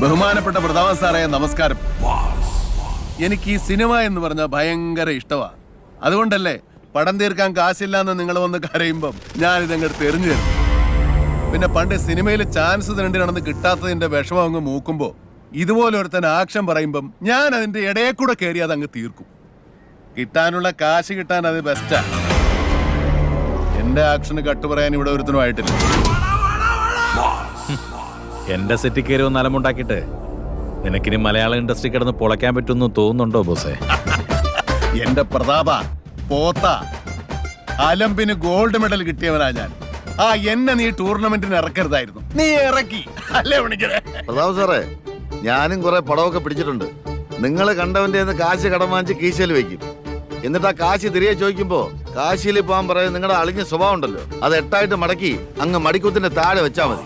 ബഹുമാനപ്പെട്ട പ്രതാപൻ സാറേ, നമസ്കാരം. എനിക്ക് ഈ സിനിമ എന്ന് പറഞ്ഞ ഭയങ്കര ഇഷ്ടമാണ്. അതുകൊണ്ടല്ലേ പടം തീർക്കാൻ കാശില്ലാന്ന് നിങ്ങൾ വന്ന് കരയുമ്പം ഞാനിതങ്ങോട്ട് തെറിഞ്ഞു തരും. പിന്നെ പണ്ട് സിനിമയിൽ ചാൻസ് തിരണ്ടി നടന്ന് കിട്ടാത്തതിന്റെ വിഷമം അങ്ങ് മൂക്കുമ്പോ ഇതുപോലെ ഒരുത്തൻ ആക്ഷൻ പറയുമ്പം ഞാൻ അതിന്റെ ഇടയെ കൂടെ കയറി അത് അങ്ങ് തീർക്കും. കിട്ടാനുള്ള കാശ് കിട്ടാൻ അത് ബെസ്റ്റാ. എന്റെ ആക്ഷന് കട്ടുപറയാൻ ഇവിടെ ഒരുത്തനും ആയിട്ടില്ല. എന്റെ സെറ്റിൽ കയറി ഒന്ന് അലമുണ്ടാക്കിയിട്ട് നിനക്കിനി മലയാള ഇൻഡസ്ട്രി കിടന്ന് പൊളയ്ക്കാൻ പറ്റുമെന്ന് തോന്നുന്നുണ്ടോ ബോസേ? എന്റെ പ്രതാപ പോത്ത അലമ്പിന് ഗോൾഡ് മെഡൽ കിട്ടിയവനാ ഞാൻ. എന്നെ നീ ടൂർണമെന്റിന് ഇറക്കരുതായിരുന്നു. നീ ഇറക്കി അല്ലേ പണിക്കരെ? പ്രതാപ് സാറേ, ഞാനും കുറെ പടമൊക്കെ പിടിച്ചിട്ടുണ്ട്. നിങ്ങൾ കണ്ടവന്റെ കാശ് കടം വാങ്ങിച്ച് കീശയിൽ വെക്കും. എന്നിട്ട് ആ കാശ് തിരികെ ചോദിക്കുമ്പോ കാശിയിൽ പോകാൻ പറയും. നിങ്ങളുടെ അളിഞ്ഞ സ്വഭാവം ഉണ്ടല്ലോ, അത് 8 മടക്കി അങ്ങ് മടിക്കുത്തിന്റെ താഴെ വെച്ചാ മതി.